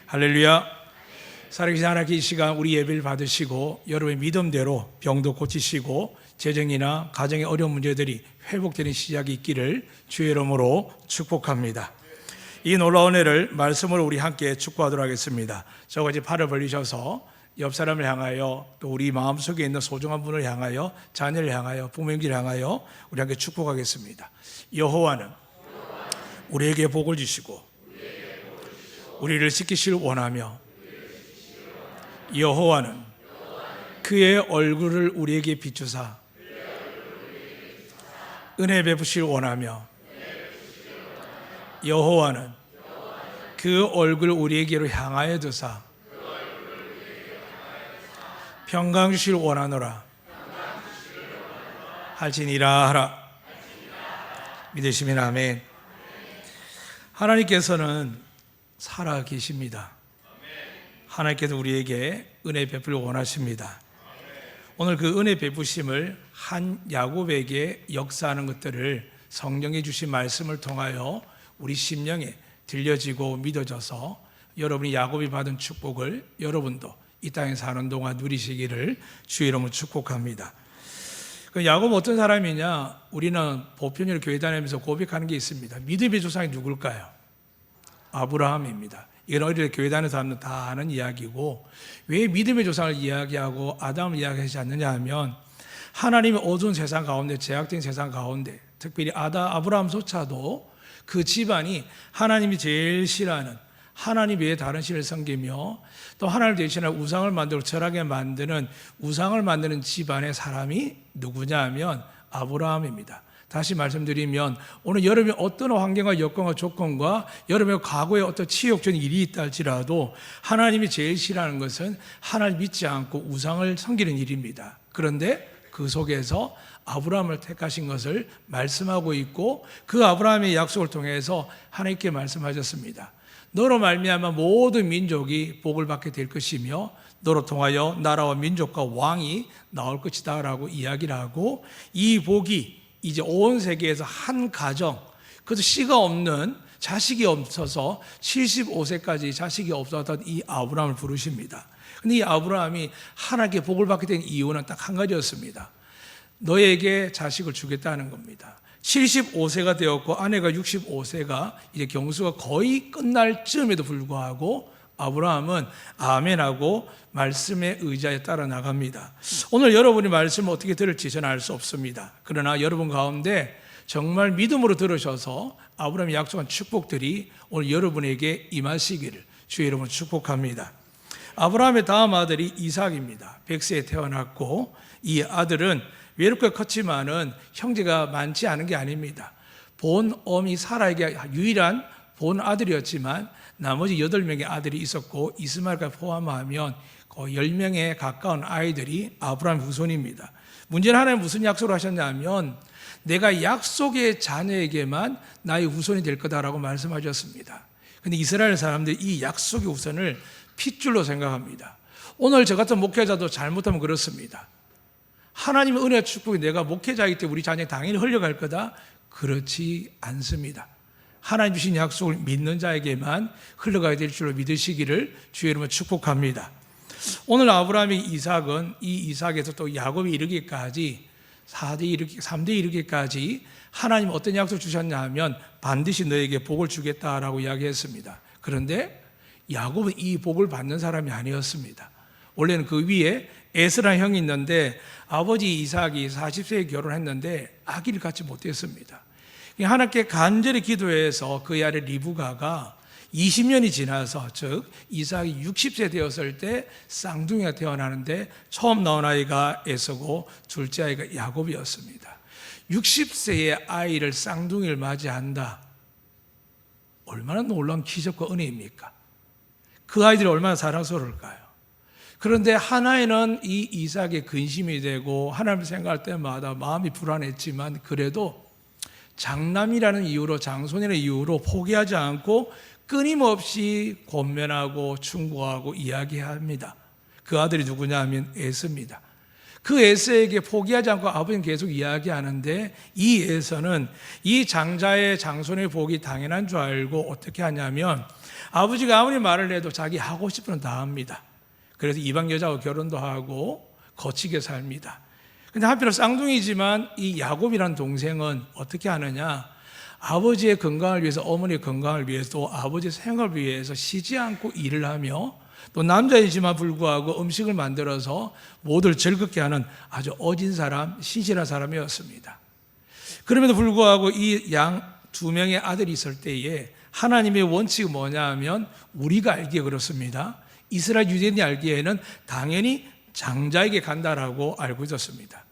할렐루야. 살아계신 하나님께 이 시간 우리 예배를 받으시고 여러분의 믿음대로 병도 고치시고 재정이나 가정의 어려운 문제들이 회복되는 시작이 있기를 주의 이름으로 축복합니다. 이 놀라운 은혜를 말씀으로 우리 함께 축복하도록 하겠습니다. 저거 이제 팔을 벌리셔서 옆 사람을 향하여 또 우리 마음속에 있는 소중한 분을 향하여 자녀를 향하여 부모님을 향하여 우리 함께 축복하겠습니다. 여호와는 우리에게 복을 주시고 우리를 지키시길 원하며 여호와는 그의 얼굴을 우리에게 비추사 은혜 베푸시길 원하며 여호와는 그 얼굴 우리에게로 향하여 두사 평강 주시길 원하노라 할지니라 하라. 믿으시면 아멘. 하나님께서는 살아 계십니다. 하나님께서 우리에게 은혜 베풀 원하십니다. 오늘 그 은혜 베푸심을 한 야곱에게 역사하는 것들을 성경에 주신 말씀을 통하여 우리 심령에 들려지고 믿어져서 여러분이 야곱이 받은 축복을 여러분도 이 땅에 사는 동안 누리시기를 주의 이름으로 축복합니다. 그 야곱 어떤 사람이냐? 우리는 보편적으로 교회 다니면서 고백하는 게 있습니다. 믿음의 조상이 누굴까요? 아브라함입니다. 이건 어릴 때 교회 다니는 사람들은 다 아는 이야기고, 왜 믿음의 조상을 이야기하고 아담을 이야기하지 않느냐 하면 하나님의 어두운 세상 가운데, 제약된 세상 가운데 특별히 아브라함조차도 그 집안이 하나님이 제일 싫어하는 하나님 외에 다른 신을 섬기며 또 하나님을 대신할 우상을 만들고 절하게 만드는 우상을 만드는 집안의 사람이 누구냐 하면 아브라함입니다. 다시 말씀드리면 오늘 여러분이 어떤 환경과 여건과 조건과 여러분의 과거에 어떤 치욕적인 일이 있다 할지라도 하나님이 제일 싫어하는 것은 하나님을 믿지 않고 우상을 섬기는 일입니다. 그런데 그 속에서 아브라함을 택하신 것을 말씀하고 있고, 그 아브라함의 약속을 통해서 하나님께 말씀하셨습니다. 너로 말미암아 모든 민족이 복을 받게 될 것이며 너로 통하여 나라와 민족과 왕이 나올 것이다 라고 이야기를 하고, 이 복이 이제 온 세계에서 한 가정, 그것도 씨가 없는 자식이 없어서 75세까지 자식이 없었던 이 아브라함을 부르십니다. 근데 이 아브라함이 하나님께 복을 받게 된 이유는 딱 한 가지였습니다. 너에게 자식을 주겠다는 겁니다. 75세가 되었고 아내가 65세가 이제 경수가 거의 끝날 즈음에도 불구하고 아브라함은 아멘하고 말씀의 의자에 따라 나갑니다. 오늘 여러분이 말씀을 어떻게 들을지 저는 알 수 없습니다. 그러나 여러분 가운데 정말 믿음으로 들으셔서 아브라함이 약속한 축복들이 오늘 여러분에게 임하시기를 주의 이름으로 축복합니다. 아브라함의 다음 아들이 이삭입니다. 100세에 태어났고, 이 아들은 외롭게 컸지만은 형제가 많지 않은 게 아닙니다. 본 어미 사라에게 유일한 본 아들이었지만 나머지 8명의 아들이 있었고, 이스마엘까지 포함하면 거의 10명에 가까운 아이들이 아브라함 후손입니다. 문제는 하나님 무슨 약속을 하셨냐면 내가 약속의 자녀에게만 나의 후손이 될 거다라고 말씀하셨습니다. 그런데 이스라엘 사람들이 이 약속의 후손을 핏줄로 생각합니다. 오늘 저 같은 목회자도 잘못하면 그렇습니다. 하나님의 은혜와 축복이 내가 목회자이기 때문에 우리 자녀에 당연히 흘러갈 거다? 그렇지 않습니다. 하나님 주신 약속을 믿는 자에게만 흘러가야 될 줄로 믿으시기를 주의 이름으로 축복합니다. 오늘 아브라함의 이삭은 이 이삭에서 또 야곱이 이르기까지 3대 이르기까지 하나님 어떤 약속 주셨냐 하면 반드시 너에게 복을 주겠다라고 이야기했습니다. 그런데 야곱은 이 복을 받는 사람이 아니었습니다. 원래는 그 위에 에스라 형이 있는데 아버지 이삭이 40세에 결혼했는데 아기를 갖지 못했습니다. 하나님께 간절히 기도해서 그의 아래 리브가가 20년이 지나서, 즉 이삭이 60세 되었을 때 쌍둥이가 태어나는데 처음 나온 아이가 에서고 둘째 아이가 야곱이었습니다. 60세의 아이를 쌍둥이를 맞이한다. 얼마나 놀라운 기적과 은혜입니까? 그 아이들이 얼마나 사랑스러울까요? 그런데 하나에는 이 이삭의 근심이 되고 하나님을 생각할 때마다 마음이 불안했지만 그래도 장남이라는 이유로, 장손이라는 이유로 포기하지 않고 끊임없이 권면하고 충고하고 이야기합니다. 그 아들이 누구냐 하면 에서입니다. 그 에서에게 포기하지 않고 아버지는 계속 이야기하는데, 이 에서는 이 장자의 장손의 복이 당연한 줄 알고 어떻게 하냐면, 아버지가 아무리 말을 해도 자기 하고 싶은 다 합니다. 그래서 이방 여자하고 결혼도 하고 거치게 삽니다. 근데 한편으로 쌍둥이지만 이 야곱이라는 동생은 어떻게 하느냐, 아버지의 건강을 위해서, 어머니의 건강을 위해서, 또 아버지의 생활을 위해서 쉬지 않고 일을 하며, 또 남자이지만 불구하고 음식을 만들어서 모두를 즐겁게 하는 아주 어진 사람, 신실한 사람이었습니다. 그럼에도 불구하고 이 양 두 명의 아들이 있을 때에 하나님의 원칙은 뭐냐 하면, 우리가 알기에 그렇습니다. 이스라엘 유대인이 알기에는 당연히 장자에게 간다라고 알고 있었습니다.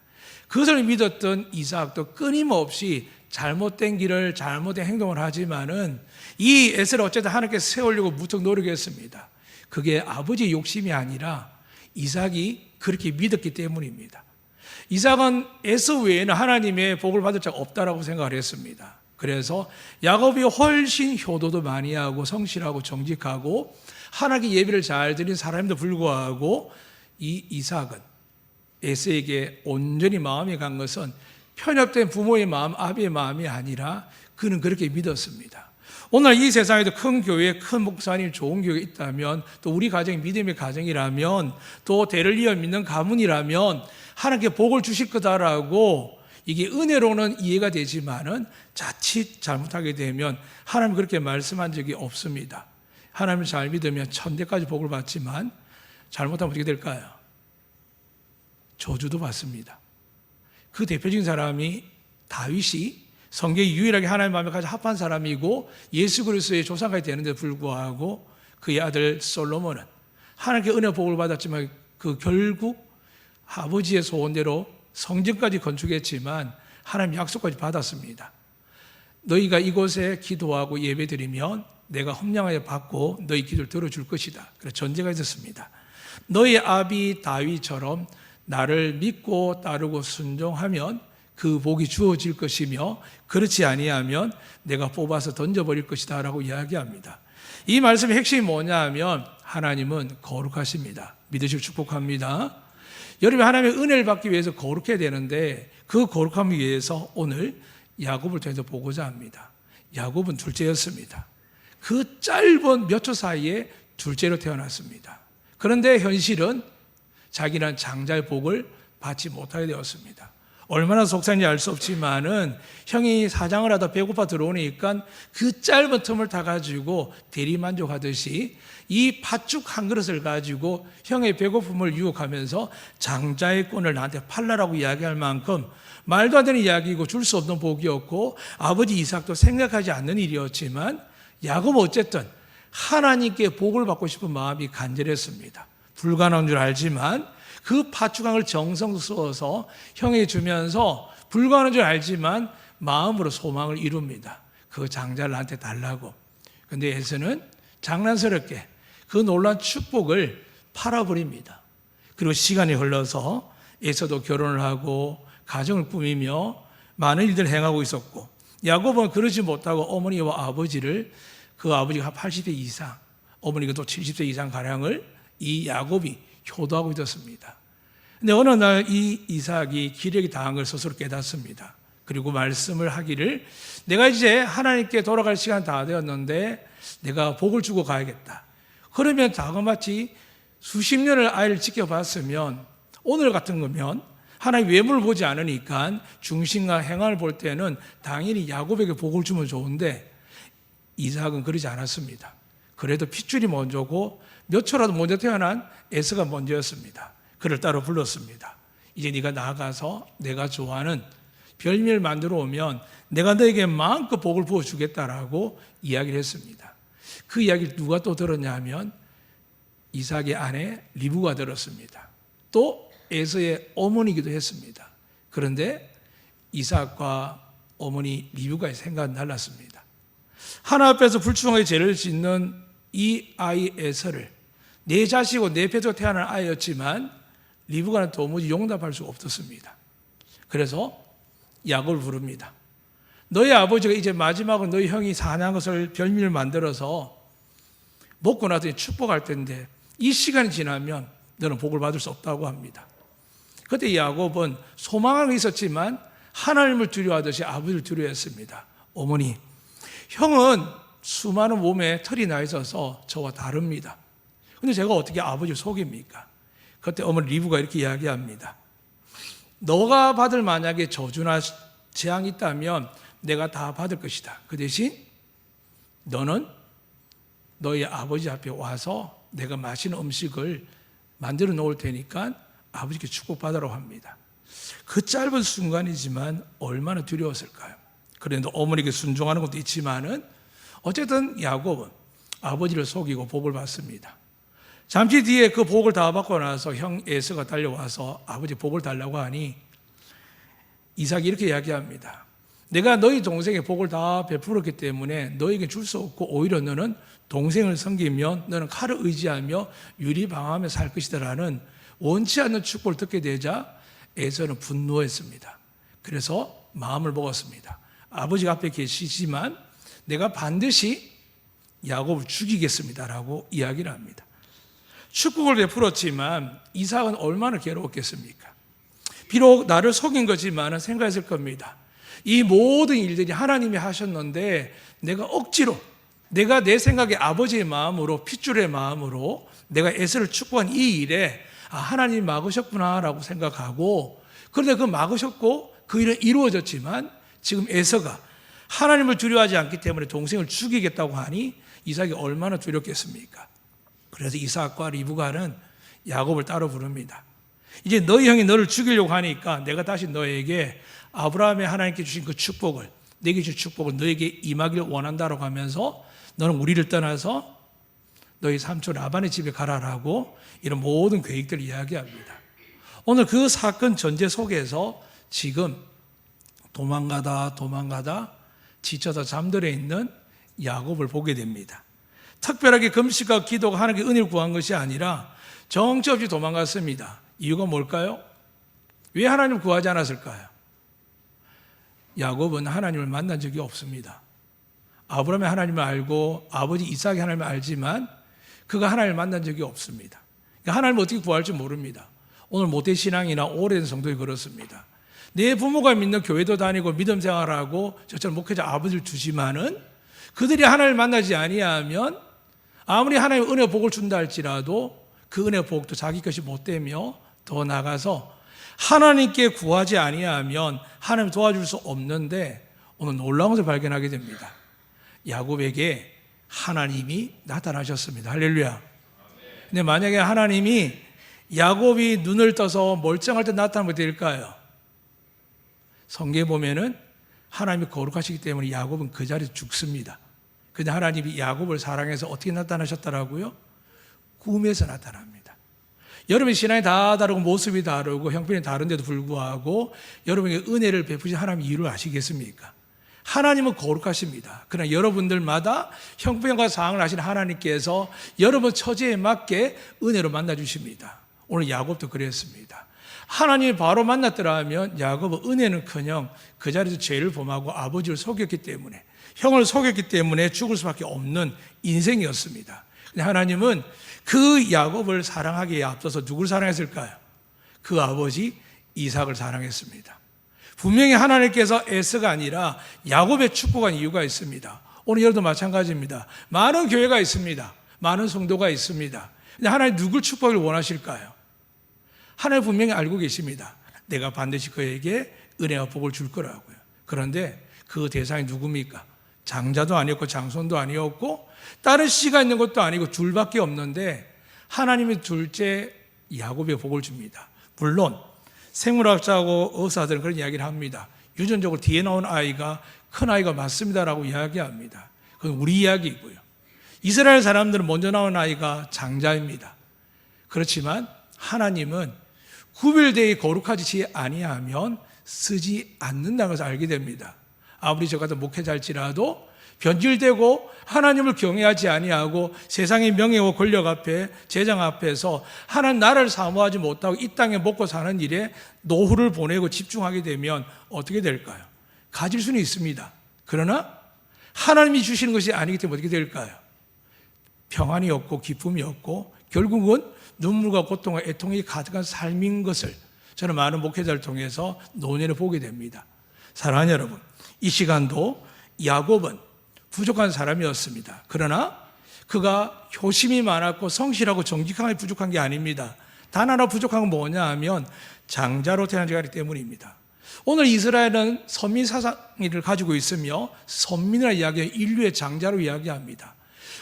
그것을 믿었던 이삭도 끊임없이 잘못된 길을, 잘못된 행동을 하지만은 이 에서를 어쨌든 하나님께서 세우려고 무척 노력했습니다. 그게 아버지의 욕심이 아니라 이삭이 그렇게 믿었기 때문입니다. 이삭은 에서 외에는 하나님의 복을 받을 자가 없다라고 생각을 했습니다. 그래서 야곱이 훨씬 효도도 많이 하고 성실하고 정직하고 하나님께 예배를 잘 드린 사람임에도 불구하고, 이 이삭은 에서에게 온전히 마음이 간 것은 편협된 부모의 마음, 아비의 마음이 아니라 그는 그렇게 믿었습니다. 오늘 이 세상에도 큰 교회, 큰 목사님, 좋은 교회가 있다면, 또 우리 가정이 믿음의 가정이라면, 또 대를 이어 믿는 가문이라면 하나님께 복을 주실 거다라고 이게 은혜로는 이해가 되지만은 자칫 잘못하게 되면 하나님 그렇게 말씀한 적이 없습니다. 하나님을 잘 믿으면 천대까지 복을 받지만 잘못하면 어떻게 될까요? 저주도 받습니다. 그 대표적인 사람이 다윗이 성경에 유일하게 하나님 마음에 가장 합한 사람이고 예수 그리스도의 조상까지 되는데 불구하고 그의 아들 솔로몬은 하나님께 은혜 복을 받았지만 그 결국 아버지의 소원대로 성전까지 건축했지만 하나님 약속까지 받았습니다. 너희가 이곳에 기도하고 예배드리면 내가 험량하게 받고 너희 기도를 들어줄 것이다. 그래서 전제가 있었습니다. 너희 아비 다윗처럼 나를 믿고 따르고 순종하면 그 복이 주어질 것이며, 그렇지 아니하면 내가 뽑아서 던져버릴 것이다 라고 이야기합니다. 이 말씀의 핵심이 뭐냐 하면, 하나님은 거룩하십니다. 믿으시고 축복합니다. 여러분이 하나님의 은혜를 받기 위해서 거룩해야 되는데, 그 거룩함을 위해서 오늘 야곱을 통해서 보고자 합니다. 야곱은 둘째였습니다. 그 짧은 몇 초 사이에 둘째로 태어났습니다. 그런데 현실은 자기는 장자의 복을 받지 못하게 되었습니다. 얼마나 속상한지 알 수 없지만은 형이 사장을 하다 배고파 들어오니까 그 짧은 틈을 타 가지고 대리만족하듯이 이 팥죽 한 그릇을 가지고 형의 배고픔을 유혹하면서 장자의 꾼을 나한테 팔라라고 이야기할 만큼 말도 안 되는 이야기이고 줄 수 없는 복이었고, 아버지 이삭도 생각하지 않는 일이었지만 야곱은 어쨌든 하나님께 복을 받고 싶은 마음이 간절했습니다. 불가능한 줄 알지만 그 팥죽을 정성스러워서 형에게 주면서 불가능한 줄 알지만 마음으로 소망을 이룹니다. 그 장자를 나한테 달라고. 그런데 에서는 장난스럽게 그 놀라운 축복을 팔아버립니다. 그리고 시간이 흘러서 에서도 결혼을 하고 가정을 꾸미며 많은 일들을 행하고 있었고, 야곱은 그러지 못하고 어머니와 아버지를, 그 아버지가 80세 이상, 어머니가 또 70세 이상 가량을 이 야곱이 효도하고 있었습니다. 근데 어느 날 이 이삭이 기력이 다한 걸 스스로 깨닫습니다. 그리고 말씀을 하기를, 내가 이제 하나님께 돌아갈 시간 다 되었는데 내가 복을 주고 가야겠다. 그러면 다그마치 수십 년을 아이를 지켜봤으면, 오늘 같은 거면 하나님 외모를 보지 않으니까 중심과 행함을 볼 때는 당연히 야곱에게 복을 주면 좋은데, 이삭은 그러지 않았습니다. 그래도 핏줄이 먼저고 몇 초라도 먼저 태어난 에서가 먼저였습니다. 그를 따로 불렀습니다. 이제 네가 나가서 내가 좋아하는 별미를 만들어 오면 내가 너에게 마음껏 복을 부어주겠다라고 이야기를 했습니다. 그 이야기를 누가 또 들었냐 하면 이삭의 아내 리브가 들었습니다. 또 에서의 어머니이기도 했습니다. 그런데 이삭과 어머니 리브가의 생각은 달랐습니다. 하나 앞에서 불충하게 죄를 짓는 이 아이 에서를 내 자식이고 내 폐도 태어난 아이였지만 리브가는 도무지 용납할 수 없었습니다. 그래서 야곱을 부릅니다. 너희 아버지가 이제 마지막으로 너희 형이 사냥한 것을 별미를 만들어서 먹고 나더니 축복할 텐데 이 시간이 지나면 너는 복을 받을 수 없다고 합니다. 그때 야곱은 소망은 있었지만 하나님을 두려워하듯이 아버지를 두려워했습니다. 어머니, 형은 수많은 몸에 털이 나 있어서 저와 다릅니다. 근데 제가 어떻게 아버지를 속입니까? 그때 어머니 리브가 이렇게 이야기합니다. 너가 받을 만약에 저주나 재앙이 있다면 내가 다 받을 것이다. 그 대신 너는 너희 아버지 앞에 와서 내가 맛있는 음식을 만들어 놓을 테니까 아버지께 축복받으라고 합니다. 그 짧은 순간이지만 얼마나 두려웠을까요? 그런데 어머니께 순종하는 것도 있지만은 어쨌든 야곱은 아버지를 속이고 복을 받습니다. 잠시 뒤에 그 복을 다 받고 나서 형 에서가 달려와서 아버지 복을 달라고 하니 이삭이 이렇게 이야기합니다. 내가 너희 동생의 복을 다 베풀었기 때문에 너에게 줄 수 없고 오히려 너는 동생을 섬기면 너는 칼을 의지하며 유리방황하며 살 것이다라는 원치 않는 축복을 듣게 되자 에서는 분노했습니다. 그래서 마음을 먹었습니다. 아버지가 앞에 계시지만 내가 반드시 야곱을 죽이겠습니다라고 이야기를 합니다. 축복을 베풀었지만 이삭은 얼마나 괴로웠겠습니까? 비록 나를 속인 거지만 생각했을 겁니다. 이 모든 일들이 하나님이 하셨는데 내가 억지로 내가 내 생각에 아버지의 마음으로 핏줄의 마음으로 내가 에서를 축복한 이 일에 하나님이 막으셨구나라고 생각하고 그런데 그 막으셨고 그 일은 이루어졌지만 지금 에서가 하나님을 두려워하지 않기 때문에 동생을 죽이겠다고 하니 이삭이 얼마나 두렵겠습니까? 그래서 이삭과 리브가는 야곱을 따로 부릅니다. 이제 너희 형이 너를 죽이려고 하니까 내가 다시 너에게 아브라함의 하나님께 주신 그 축복을 내게 주신 축복을 너에게 임하기를 원한다라고 하면서 너는 우리를 떠나서 너희 삼촌 라반의 집에 가라라고 이런 모든 계획들을 이야기합니다. 오늘 그 사건 전제 속에서 지금 도망가다 지쳐서 잠들어 있는 야곱을 보게 됩니다. 특별하게 금식과 기도가 하나님께 은혜를 구한 것이 아니라 정처 없이 도망갔습니다. 이유가 뭘까요? 왜 하나님을 구하지 않았을까요? 야곱은 하나님을 만난 적이 없습니다. 아브라함의 하나님을 알고 아버지 이삭의 하나님을 알지만 그가 하나님을 만난 적이 없습니다. 그러니까 하나님을 어떻게 구할지 모릅니다. 오늘 모태신앙이나 오래된 성도에 그렇습니다. 내 부모가 믿는 교회도 다니고 믿음 생활하고 저처럼 목회자 아버지를 두지만은 그들이 하나님을 만나지 아니하면 아무리 하나님 은혜 복을 준다 할지라도 그 은혜 복도 자기 것이 못되며 더 나아가서 하나님께 구하지 아니하면 하나님 도와줄 수 없는데 오늘 놀라운 것을 발견하게 됩니다. 야곱에게 하나님이 나타나셨습니다. 할렐루야. 근데 만약에 하나님이 야곱이 눈을 떠서 멀쩡할 때 나타나면 될까요? 성경에 보면은 하나님이 거룩하시기 때문에 야곱은 그 자리에서 죽습니다. 근데 하나님이 야곱을 사랑해서 어떻게 나타나셨더라고요? 꿈에서 나타납니다. 여러분의 신앙이 다 다르고 모습이 다르고 형편이 다른데도 불구하고 여러분에게 은혜를 베푸신 하나님의 이유를 아시겠습니까? 하나님은 거룩하십니다. 그러나 여러분들마다 형편과 상황을 아시는 하나님께서 여러분 처지에 맞게 은혜로 만나주십니다. 오늘 야곱도 그랬습니다. 하나님이 바로 만났더라면 야곱은 은혜는커녕 그 자리에서 죄를 범하고 아버지를 속였기 때문에 형을 속였기 때문에 죽을 수밖에 없는 인생이었습니다. 근데 하나님은 그 야곱을 사랑하기에 앞서서 누굴 사랑했을까요? 그 아버지 이삭을 사랑했습니다. 분명히 하나님께서 에서가 아니라 야곱의 축복한 이유가 있습니다. 오늘 여러분도 마찬가지입니다. 많은 교회가 있습니다. 많은 성도가 있습니다. 근데 하나님 누굴 축복을 원하실까요? 하나님 분명히 알고 계십니다. 내가 반드시 그에게 은혜와 복을 줄 거라고요. 그런데 그 대상이 누굽니까? 장자도 아니었고 장손도 아니었고 다른 씨가 있는 것도 아니고 둘밖에 없는데 하나님이 둘째 야곱의 복을 줍니다. 물론 생물학자하고 의사들은 그런 이야기를 합니다. 유전적으로 뒤에 나온 아이가 큰 아이가 맞습니다라고 이야기합니다. 그건 우리 이야기이고요. 이스라엘 사람들은 먼저 나온 아이가 장자입니다. 그렇지만 하나님은 구별되어 거룩하지 아니하면 쓰지 않는다는 것을 알게 됩니다. 아무리 저 같은 목회자일지라도 변질되고 하나님을 경외하지 아니하고 세상의 명예와 권력 앞에 재정 앞에서 하나님 나라를 사모하지 못하고 이 땅에 먹고 사는 일에 노후를 보내고 집중하게 되면 어떻게 될까요? 가질 수는 있습니다. 그러나 하나님이 주시는 것이 아니기 때문에 어떻게 될까요? 평안이 없고 기쁨이 없고 결국은 눈물과 고통과 애통이 가득한 삶인 것을 저는 많은 목회자를 통해서 노년을 보게 됩니다. 사랑하는 여러분, 이 시간도 야곱은 부족한 사람이었습니다. 그러나 그가 효심이 많았고 성실하고 정직하게 부족한 게 아닙니다. 단 하나 부족한 건 뭐냐 하면 장자로 태어나지 않기 때문입니다. 오늘 이스라엘은 선민 사상을 가지고 있으며 선민이라 이야기해 인류의 장자로 이야기합니다.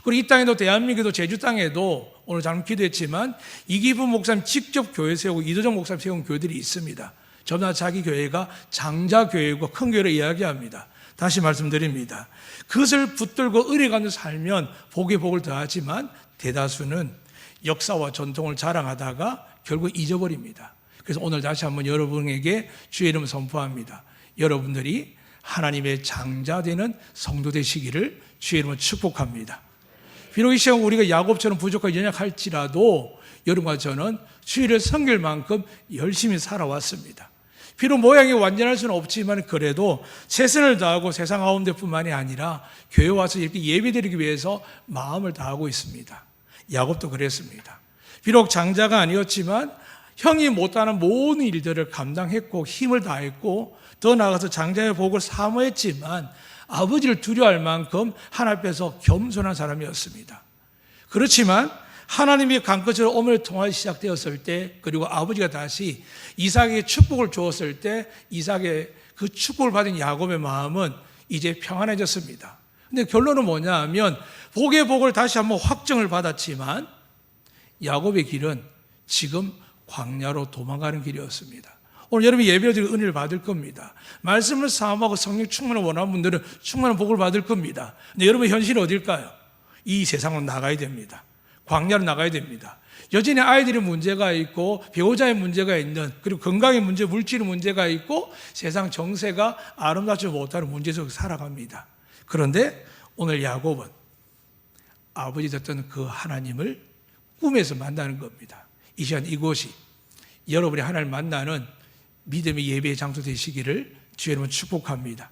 그리고 이 땅에도 대한민국에도 제주 땅에도 오늘 잠깐 기도했지만 이기분 목사님 직접 교회 세우고 이도정 목사님 세운 교회들이 있습니다. 저마다 자기 교회가 장자 교회고 큰 교회를 이야기합니다. 다시 말씀드립니다. 그것을 붙들고 의뢰가며 살면 복에 복을 더하지만 대다수는 역사와 전통을 자랑하다가 결국 잊어버립니다. 그래서 오늘 다시 한번 여러분에게 주의 이름을 선포합니다. 여러분들이 하나님의 장자되는 성도 되시기를 주의 이름으로 축복합니다. 비록 이 시간 우리가 야곱처럼 부족하고 연약할지라도 여러분과 저는 주의를 섬길 만큼 열심히 살아왔습니다. 비록 모양이 완전할 수는 없지만 그래도 최선을 다하고 세상 가운데뿐만이 아니라 교회 와서 이렇게 예배드리기 위해서 마음을 다하고 있습니다. 야곱도 그랬습니다. 비록 장자가 아니었지만 형이 못하는 모든 일들을 감당했고 힘을 다했고 더 나아가서 장자의 복을 사모했지만 아버지를 두려워할 만큼 하나님 앞에서 겸손한 사람이었습니다. 그렇지만 하나님이 강끝으로 오늘 통화가 시작되었을 때 그리고 아버지가 다시 이삭에게 축복을 주었을 때 이삭의 그 축복을 받은 야곱의 마음은 이제 평안해졌습니다. 근데 결론은 뭐냐 하면 복의 복을 다시 한번 확정을 받았지만 야곱의 길은 지금 광야로 도망가는 길이었습니다. 오늘 여러분이 예배드리고 은혜를 받을 겁니다. 말씀을 사모하고 성령 충만을 원하는 분들은 충만한 복을 받을 겁니다. 근데 여러분의 현실이 어딜까요? 이 세상으로 나가야 됩니다. 광야로 나가야 됩니다. 여전히 아이들의 문제가 있고 배우자의 문제가 있는 그리고 건강의 문제, 물질의 문제가 있고 세상 정세가 아름답지 못하는 문제 속에 살아갑니다. 그런데 오늘 야곱은 아버지 됐던 그 하나님을 꿈에서 만나는 겁니다. 이 시간 이곳이 여러분이 하나님을 만나는 믿음의 예배의 장소 되시기를 주의 이름으로 축복합니다.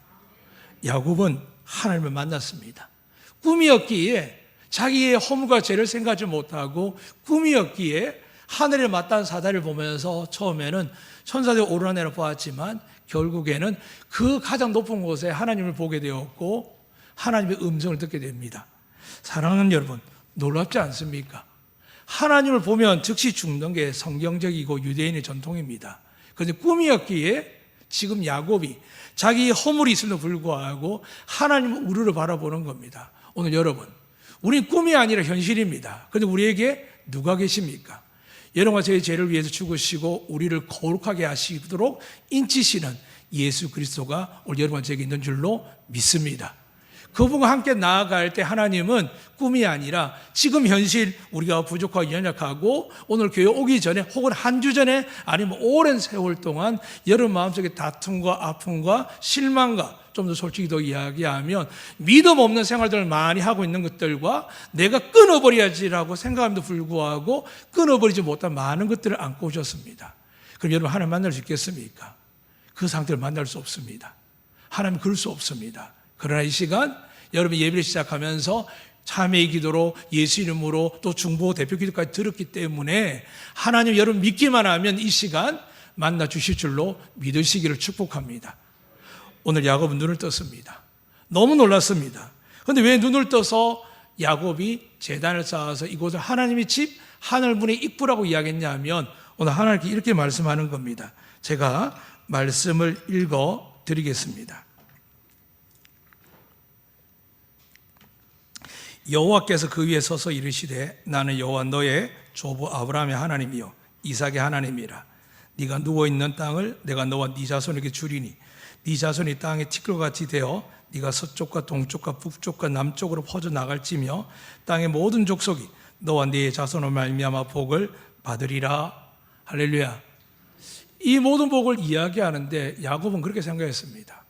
야곱은 하나님을 만났습니다. 꿈이었기에 자기의 허물과 죄를 생각하지 못하고 꿈이었기에 하늘에 맞닿은 사다리를 보면서 처음에는 천사들이 오르내려 보았지만 결국에는 그 가장 높은 곳에 하나님을 보게 되었고 하나님의 음성을 듣게 됩니다. 사랑하는 여러분, 놀랍지 않습니까? 하나님을 보면 즉시 죽는 게 성경적이고 유대인의 전통입니다. 그런데 꿈이었기에 지금 야곱이 자기의 허물이 있음에도 불구하고 하나님의 우르르 바라보는 겁니다. 오늘 여러분, 우리는 꿈이 아니라 현실입니다. 그런데 우리에게 누가 계십니까? 여러분과 저의 죄를 위해서 죽으시고 우리를 거룩하게 하시도록 인치시는 예수 그리스도가 오늘 여러분과 저에게 있는 줄로 믿습니다. 그분과 함께 나아갈 때 하나님은 꿈이 아니라 지금 현실 우리가 부족하고 연약하고 오늘 교회 오기 전에 혹은 한 주 전에 아니면 오랜 세월 동안 여러분 마음속에 다툼과 아픔과 실망과 좀 더 솔직히 더 이야기하면 믿음 없는 생활들을 많이 하고 있는 것들과 내가 끊어버려야지라고 생각함에도 불구하고 끊어버리지 못한 많은 것들을 안고 오셨습니다. 그럼 여러분 하나님 만날 수 있겠습니까? 그 상태를 만날 수 없습니다. 하나님 그럴 수 없습니다. 그러나 이 시간 여러분이 예배를 시작하면서 참회의 기도로 예수 이름으로 또 중보 대표 기도까지 들었기 때문에 하나님 여러분 믿기만 하면 이 시간 만나 주실 줄로 믿으시기를 축복합니다. 오늘 야곱은 눈을 떴습니다. 너무 놀랐습니다. 그런데 왜 눈을 떠서 야곱이 제단을 쌓아서 이곳을 하나님의 집 하늘문의 입구라고 이야기했냐면 오늘 하나님께 이렇게 말씀하는 겁니다. 제가 말씀을 읽어 드리겠습니다. 여호와께서 그 위에 서서 이르시되 나는 여호와 너의 조부 아브라함의 하나님이요 이삭의 하나님이라. 네가 누워있는 땅을 내가 너와 네 자손에게 주리니 네 자손이 땅의 티끌같이 되어 네가 서쪽과 동쪽과 북쪽과 남쪽으로 퍼져 나갈지며 땅의 모든 족속이 너와 네 자손으로 말미암아 복을 받으리라. 할렐루야. 이 모든 복을 이야기하는데 야곱은 그렇게 생각했습니다.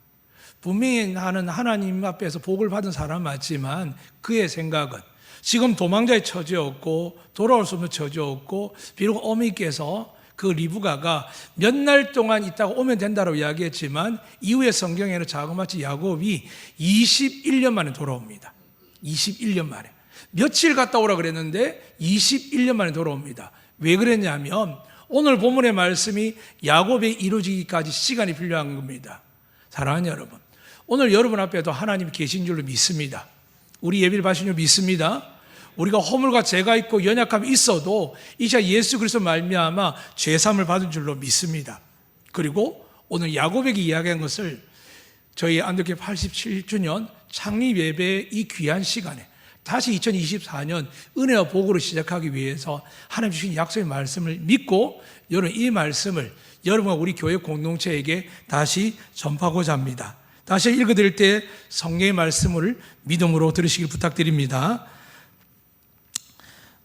분명히 나는 하나님 앞에서 복을 받은 사람 맞지만 그의 생각은 지금 도망자의 처지였고 돌아올 수 없는 처지였고 비록 어미께서 그 리브가가 몇 날 동안 있다가 오면 된다고 이야기했지만 이후에 성경에는 자그마치 야곱이 21년 만에 돌아옵니다. 21년 만에. 며칠 갔다 오라 그랬는데 21년 만에 돌아옵니다. 왜 그랬냐면 오늘 본문의 말씀이 야곱에 이루어지기까지 시간이 필요한 겁니다. 사랑하는 여러분, 오늘 여러분 앞에도 하나님이 계신 줄로 믿습니다. 우리 예비를 받으신 줄 믿습니다. 우리가 허물과 죄가 있고 연약함이 있어도 이제 예수 그리스도 말미암아 죄사함을 받은 줄로 믿습니다. 그리고 오늘 야곱에게 이야기한 것을 저희 안동교회 87주년 창립 예배의 이 귀한 시간에 다시 2024년 은혜와 복으로 시작하기 위해서 하나님 주신 약속의 말씀을 믿고 여러분 이 말씀을 여러분과 우리 교회 공동체에게 다시 전파하고자 합니다. 다시 읽어드릴 때 성경의 말씀을 믿음으로 들으시길 부탁드립니다.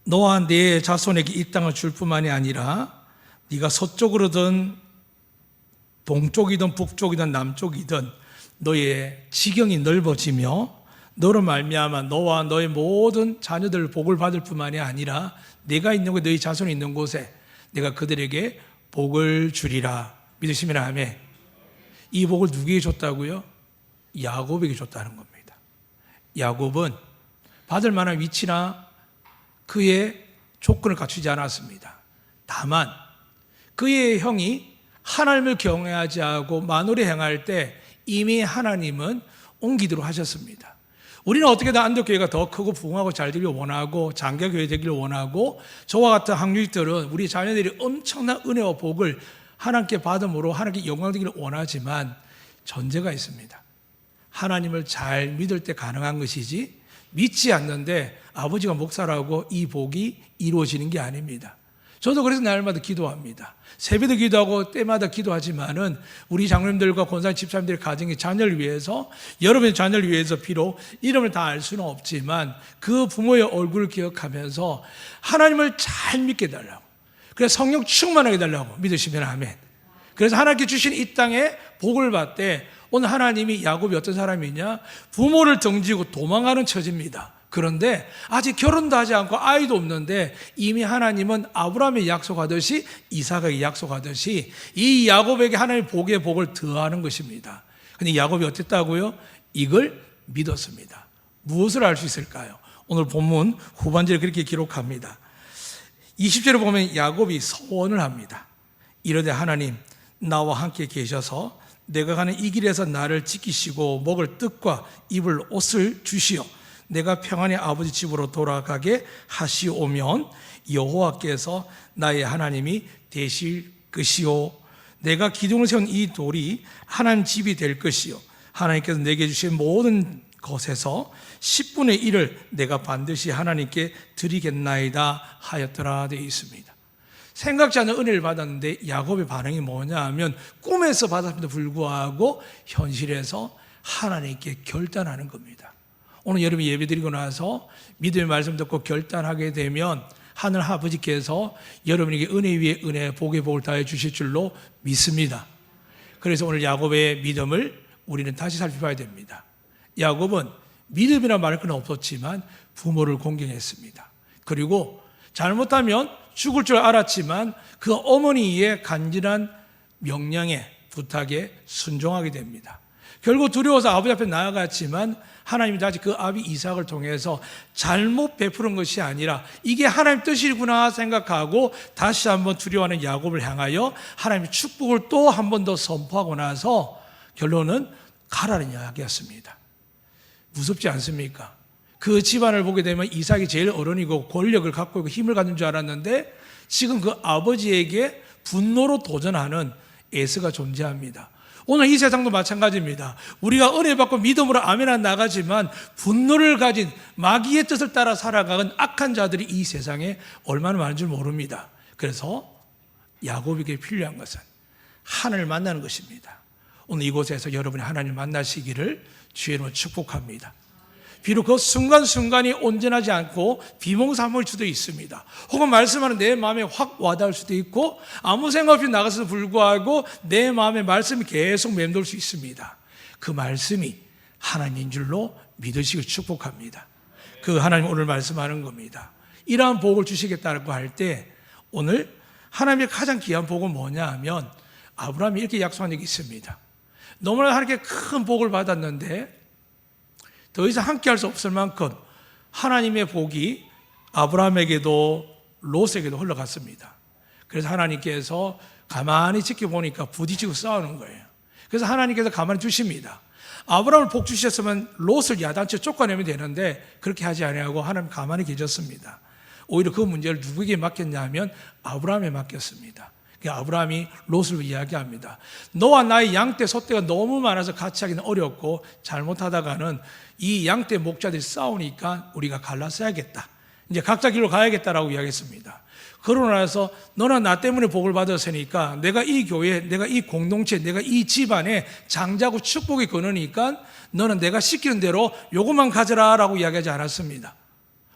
너와 내 자손에게 이 땅을 줄 뿐만이 아니라 네가 서쪽으로든 동쪽이든 북쪽이든 남쪽이든 너의 지경이 넓어지며 너로 말미암아 너와 너의 모든 자녀들 복을 받을 뿐만이 아니라 내가 있는 곳 너희 자손이 있는 곳에 내가 그들에게 복을 주리라. 믿으시면 아멘. 이 복을 누구에게 줬다고요? 야곱에게 줬다는 겁니다. 야곱은 받을 만한 위치나 그의 조건을 갖추지 않았습니다. 다만 그의 형이 하나님을 경외하지 않고 만월에 행할 때 이미 하나님은 옮기도록 하셨습니다. 우리는 어떻게든 안동교회가 더 크고 부흥하고 잘 되길 원하고 장가교회 되길 원하고 저와 같은 학류들은 우리 자녀들이 엄청난 은혜와 복을 하나님께 받음으로 하나님께 영광 되기를 원하지만 전제가 있습니다. 하나님을 잘 믿을 때 가능한 것이지 믿지 않는데 아버지가 목사라고 이 복이 이루어지는 게 아닙니다. 저도 그래서 날마다 기도합니다. 새벽에도 기도하고 때마다 기도하지만은 우리 장로님들과 권사님 집사님들의 가정의 자녀를 위해서 여러분의 자녀를 위해서 비록 이름을 다 알 수는 없지만 그 부모의 얼굴을 기억하면서 하나님을 잘 믿게 해달라고, 그래서 성령 충만하게 해달라고 믿으시면 아멘. 그래서 하나님께 주신 이 땅에 복을 받되 오늘 하나님이 야곱이 어떤 사람이냐, 부모를 등지고 도망가는 처지입니다. 그런데 아직 결혼도 하지 않고 아이도 없는데 이미 하나님은 아브라함에 약속하듯이 이삭에게 약속하듯이 이 야곱에게 하나님의 복의 복을 더하는 것입니다. 근데 야곱이 어땠다고요? 이걸 믿었습니다. 무엇을 알 수 있을까요? 오늘 본문 후반절에 그렇게 기록합니다. 20절에 보면 야곱이 서원을 합니다. 이르되 하나님 나와 함께 계셔서 내가 가는 이 길에서 나를 지키시고 먹을 뜻과 입을 옷을 주시오. 내가 평안히 아버지 집으로 돌아가게 하시오면 여호와께서 나의 하나님이 되실 것이요 내가 기둥을 세운 이 돌이 하나님 집이 될 것이요 하나님께서 내게 주신 모든 것에서 10분의 1을 내가 반드시 하나님께 드리겠나이다 하였더라 되어 있습니다. 생각지 않은 은혜를 받았는데 야곱의 반응이 뭐냐 하면 꿈에서 받았음에도 불구하고 현실에서 하나님께 결단하는 겁니다. 오늘 여러분이 예배드리고 나서 믿음의 말씀 듣고 결단하게 되면 하늘 아버지께서 여러분에게 은혜 위에 은혜, 복의 복을 다해 주실 줄로 믿습니다. 그래서 오늘 야곱의 믿음을 우리는 다시 살펴봐야 됩니다. 야곱은 믿음이란 말은 그는 없었지만 부모를 공경했습니다. 그리고 잘못하면 죽을 줄 알았지만 그 어머니의 간절한 명령에 부탁에 순종하게 됩니다. 결국 두려워서 아버지 앞에 나아갔지만 하나님이 다시 그 아비 이삭을 통해서 잘못 베푸는 것이 아니라 이게 하나님 뜻이구나 생각하고 다시 한번 두려워하는 야곱을 향하여 하나님의 축복을 또 한 번 더 선포하고 나서 결론은 가라는 이야기였습니다. 무섭지 않습니까? 그 집안을 보게 되면 이삭이 제일 어른이고 권력을 갖고 있고 힘을 갖는 줄 알았는데 지금 그 아버지에게 분노로 도전하는 에서가 존재합니다. 오늘 이 세상도 마찬가지입니다. 우리가 은혜 받고 믿음으로 아멘하 나가지만 분노를 가진 마귀의 뜻을 따라 살아가는 악한 자들이 이 세상에 얼마나 많은 줄 모릅니다. 그래서 야곱에게 필요한 것은 하나님을 만나는 것입니다. 오늘 이곳에서 여러분이 하나님을 만나시기를 주의 이름으로 축복합니다. 비록 그 순간순간이 온전하지 않고 비몽사몽일 수도 있습니다. 혹은 말씀하는 내 마음에 확 와닿을 수도 있고 아무 생각 없이 나가서도 불구하고 내 마음에 말씀이 계속 맴돌 수 있습니다. 그 말씀이 하나님인 줄로 믿으시길 축복합니다. 그 하나님 오늘 말씀하는 겁니다. 이러한 복을 주시겠다고 할 때 오늘 하나님의 가장 귀한 복은 뭐냐 하면 아브라함이 이렇게 약속한 적이 있습니다. 너무나 하나님께 큰 복을 받았는데 더 이상 함께 할 수 없을 만큼 하나님의 복이 아브라함에게도 롯에게도 흘러갔습니다. 그래서 하나님께서 가만히 지켜보니까 부딪히고 싸우는 거예요. 그래서 하나님께서 가만히 두십니다. 아브라함을 복 주셨으면 롯을 야단쳐 쫓아내면 되는데 그렇게 하지 아니하고 하나님 가만히 계셨습니다. 오히려 그 문제를 누구에게 맡겼냐면 아브라함에 맡겼습니다. 아브라함이 롯을 이야기합니다. 너와 나의 양떼 소떼가 너무 많아서 같이 하기는 어렵고 잘못하다가는 이 양떼 목자들이 싸우니까 우리가 갈라서야겠다. 이제 각자 길로 가야겠다라고 이야기했습니다. 그러고 나서 너는 나 때문에 복을 받았으니까 내가 이 교회, 내가 이 공동체, 내가 이 집안에 장자고 축복이 거느니까 너는 내가 시키는 대로 요것만 가져라 라고 이야기하지 않았습니다.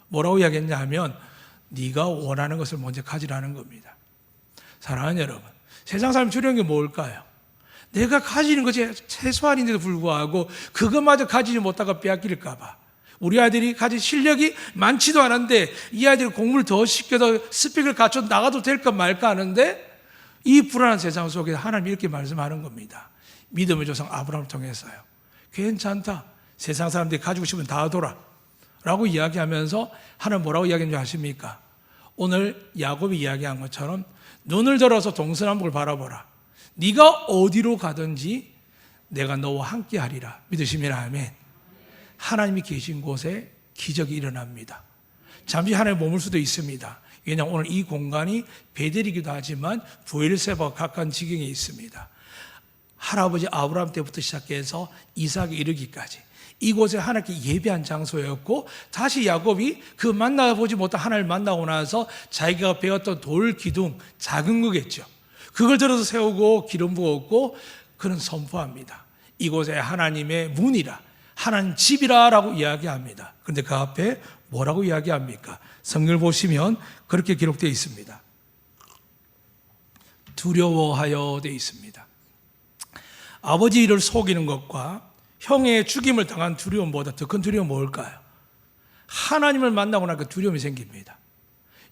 뭐라고 이야기했냐 하면 네가 원하는 것을 먼저 가지라는 겁니다. 사랑하는 여러분, 세상 사람이 두려운 게 뭘까요? 내가 가지는 것이 최소한인데도 불구하고 그것마저 가지지 못하고 빼앗길까 봐. 우리 아들이 가진 실력이 많지도 않은데 이 아이들이 공부를 더 시켜서 스펙을 갖춰 나가도 될까 말까 하는데 이 불안한 세상 속에 하나님이 이렇게 말씀하는 겁니다. 믿음의 조상 아브라함을 통해서요. 괜찮다. 세상 사람들이 가지고 싶으면 다 둬라 라고 이야기하면서 하나님 뭐라고 이야기했는지 아십니까? 오늘 야곱이 이야기한 것처럼 눈을 들어서 동서남북을 바라보라. 네가 어디로 가든지 내가 너와 함께 하리라. 믿으시면 아멘. 하나님이 계신 곳에 기적이 일어납니다. 잠시 하나님 머물 수도 있습니다. 왜냐하면 오늘 이 공간이 베델이기도 하지만 부엘세바와 가까운 지경에 있습니다. 할아버지 아브라함 때부터 시작해서 이삭에 이르기까지 이곳에 하나님께 예배한 장소였고 다시 야곱이 그 만나보지 못한 하나님을 만나고 나서 자기가 배웠던 돌 기둥 작은 거겠죠. 그걸 들어서 세우고 기름 부었고 그는 선포합니다. 이곳에 하나님의 문이라 하나님 집이라 라고 이야기합니다. 그런데 그 앞에 뭐라고 이야기합니까? 성경을 보시면 그렇게 기록되어 있습니다. 두려워하여 되어 있습니다. 아버지를 속이는 것과 형의 죽임을 당한 두려움보다 더 큰 두려움은 뭘까요? 하나님을 만나고 나니까 두려움이 생깁니다.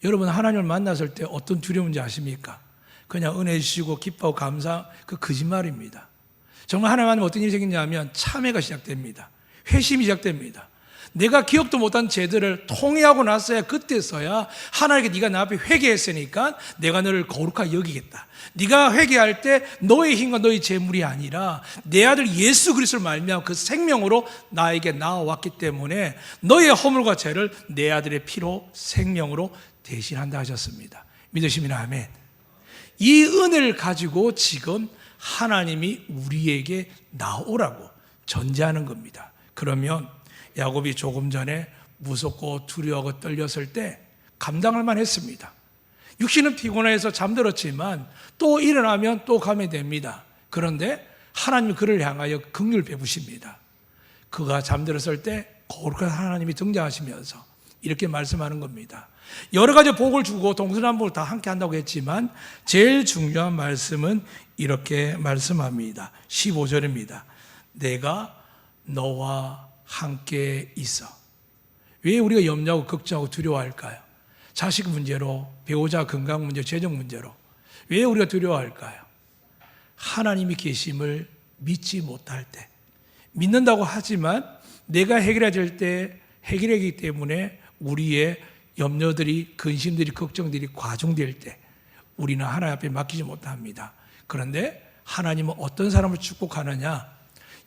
여러분 하나님을 만났을 때 어떤 두려움인지 아십니까? 그냥 은혜 주시고 기뻐하고 감사 그 거짓말입니다. 정말 하나님 만나면 어떤 일이 생기냐면 참회가 시작됩니다. 회심이 시작됩니다. 내가 기억도 못한 죄들을 통회하고 났어야 그때서야 하나님께 네가 내 앞에 회개했으니까 내가 너를 거룩하게 여기겠다. 네가 회개할 때 너의 힘과 너의 재물이 아니라 내 아들 예수 그리스도를 말미암아 그 생명으로 나에게 나와왔기 때문에 너의 허물과 죄를 내 아들의 피로 생명으로 대신한다 하셨습니다. 믿으시면 아멘. 이 은혜를 가지고 지금 하나님이 우리에게 나오라고 전제하는 겁니다. 그러면 야곱이 조금 전에 무섭고 두려워하고 떨렸을 때 감당할 만했습니다. 육신은 피곤해서 잠들었지만 또 일어나면 또 가면 됩니다. 그런데 하나님이 그를 향하여 긍휼을 베푸십니다. 그가 잠들었을 때 거룩한 하나님이 등장하시면서 이렇게 말씀하는 겁니다. 여러 가지 복을 주고 동서남북을 다 함께 한다고 했지만 제일 중요한 말씀은 이렇게 말씀합니다. 15절입니다. 내가 너와 함께 있어. 왜 우리가 염려하고 걱정하고 두려워할까요? 자식 문제로, 배우자 건강 문제, 재정 문제로. 왜 우리가 두려워할까요? 하나님이 계심을 믿지 못할 때. 믿는다고 하지만 내가 해결해야 될 때 해결하기 때문에 우리의 염려들이, 근심들이, 걱정들이 과중될 때 우리는 하나님 앞에 맡기지 못합니다. 그런데 하나님은 어떤 사람을 축복하느냐?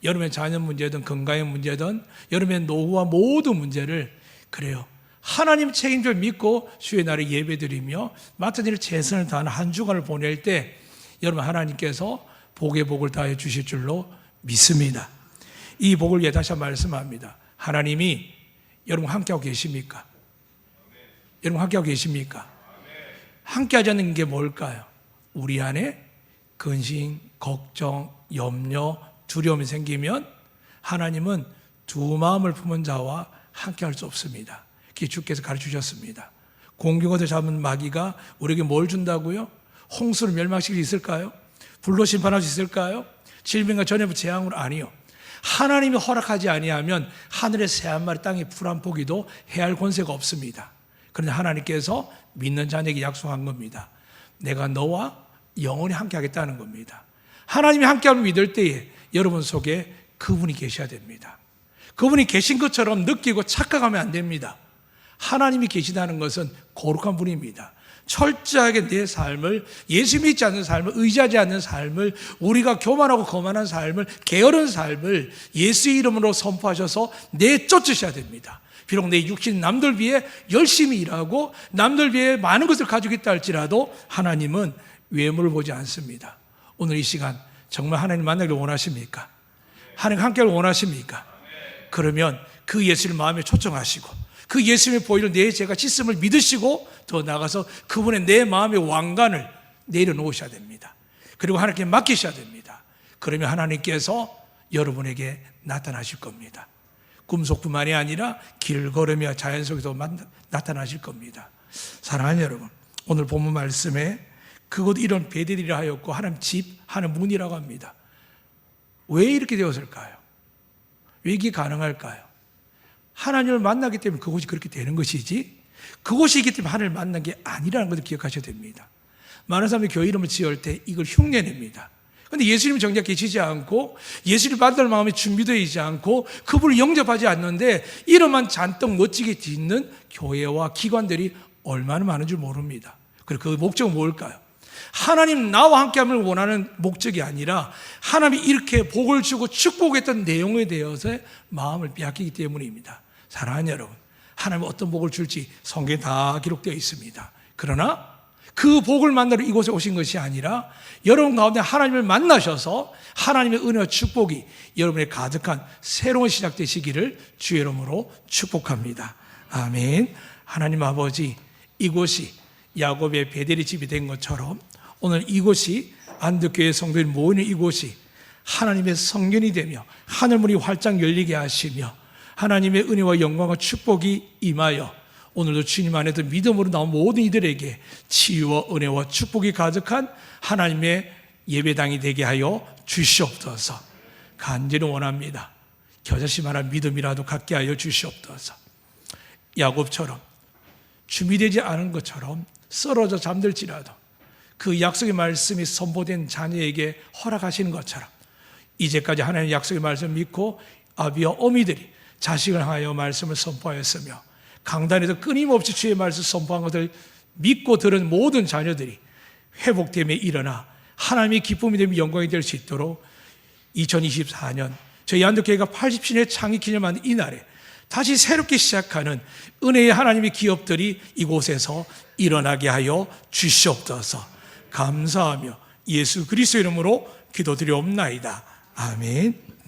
여러분의 자녀 문제든 건강의 문제든 여러분의 노후와 모든 문제를 그래요. 하나님 책임을 믿고 주의 날에 예배드리며 맡은 일을 최선을 다하는 한 주간을 보낼 때 여러분 하나님께서 복의 복을 다해 주실 줄로 믿습니다. 이 복을 위해 다시 한번 말씀합니다. 하나님이 여러분 함께하고 계십니까? 여러분 함께하고 계십니까? 함께하지 않는 게 뭘까요? 우리 안에 근심, 걱정, 염려, 두려움이 생기면 하나님은 두 마음을 품은 자와 함께할 수 없습니다. 그게 주께서 가르치셨습니다. 공경어도 잡은 마귀가 우리에게 뭘 준다고요? 홍수를 멸망시킬 수 있을까요? 불로 심판할 수 있을까요? 질병과 전염 재앙으로 아니요. 하나님이 허락하지 아니하면 하늘의 새 한 마리 땅에 풀 한 포기도 해할 권세가 없습니다. 그런데 하나님께서 믿는 자에게 약속한 겁니다. 내가 너와 영원히 함께 하겠다는 겁니다. 하나님이 함께함을 믿을 때에 여러분 속에 그분이 계셔야 됩니다. 그분이 계신 것처럼 느끼고 착각하면 안 됩니다. 하나님이 계시다는 것은 거룩한 분입니다. 철저하게 내 삶을, 예수 믿지 않는 삶을, 의지하지 않는 삶을, 우리가 교만하고 거만한 삶을, 게으른 삶을 예수의 이름으로 선포하셔서 내쫓으셔야 됩니다. 비록 내 육신 남들 비해 열심히 일하고 남들 비해 많은 것을 가지고 있다 할지라도 하나님은 외모를 보지 않습니다. 오늘 이 시간 정말 하나님 만나기를 원하십니까? 하나님 함께를 원하십니까? 그러면 그 예수를 마음에 초청하시고 그 예수님의 보혈로 내 죄가 씻음을 믿으시고 더 나아가서 그분의 내 마음의 왕관을 내려놓으셔야 됩니다. 그리고 하나님께 맡기셔야 됩니다. 그러면 하나님께서 여러분에게 나타나실 겁니다. 꿈속뿐만이 아니라 길 걸으며 자연 속에서 나타나실 겁니다. 사랑하는 여러분, 오늘 본문 말씀에 그곳 이런 베델이라 하였고 하나님 집, 하나님 문이라고 합니다. 왜 이렇게 되었을까요? 왜 이게 가능할까요? 하나님을 만나기 때문에 그곳이 그렇게 되는 것이지 그곳이기 때문에 하나님을 만난 게 아니라는 것을 기억하셔야 됩니다. 많은 사람들이 교회 이름을 지을 때 이걸 흉내냅니다. 그런데 예수님은 정작 계시지 않고 예수를 받을 마음이 준비되어 있지 않고 그분을 영접하지 않는데 이름만 잔뜩 멋지게 짓는 교회와 기관들이 얼마나 많은 줄 모릅니다. 그리고 그 목적은 뭘까요? 하나님 나와 함께함을 원하는 목적이 아니라 하나님이 이렇게 복을 주고 축복했던 내용에 대해서 마음을 빼앗기기 때문입니다. 사랑하는 여러분, 하나님은 어떤 복을 줄지 성경에 다 기록되어 있습니다. 그러나 그 복을 만나러 이곳에 오신 것이 아니라 여러분 가운데 하나님을 만나셔서 하나님의 은혜와 축복이 여러분의 가득한 새로운 시작 되시기를 주의 이름으로 축복합니다. 아멘. 하나님 아버지, 이곳이 야곱의 베델의 집이 된 것처럼 오늘 이곳이 안드교회 성도들이 모이는 이곳이 하나님의 성전이 되며 하늘문이 활짝 열리게 하시며 하나님의 은혜와 영광과 축복이 임하여 오늘도 주님 안에서 믿음으로 나온 모든 이들에게 치유와 은혜와 축복이 가득한 하나님의 예배당이 되게 하여 주시옵소서. 간절히 원합니다. 겨자씨 말한 믿음이라도 갖게 하여 주시옵소서. 야곱처럼 준비되지 않은 것처럼 쓰러져 잠들지라도 그 약속의 말씀이 선포된 자녀에게 허락하시는 것처럼 이제까지 하나님의 약속의 말씀을 믿고 아비와 어미들이 자식을 향하여 말씀을 선포하였으며 강단에서 끊임없이 주의 말씀을 선포한 것을 믿고 들은 모든 자녀들이 회복됨에 일어나 하나님의 기쁨이 되며 영광이 될 수 있도록 2024년 저희 안드교회가 80주년의 창립 기념하는 이 날에 다시 새롭게 시작하는 은혜의 하나님의 기업들이 이곳에서 일어나게 하여 주시옵소서. 감사하며 예수 그리스도 이름으로 기도드리옵나이다. 아멘.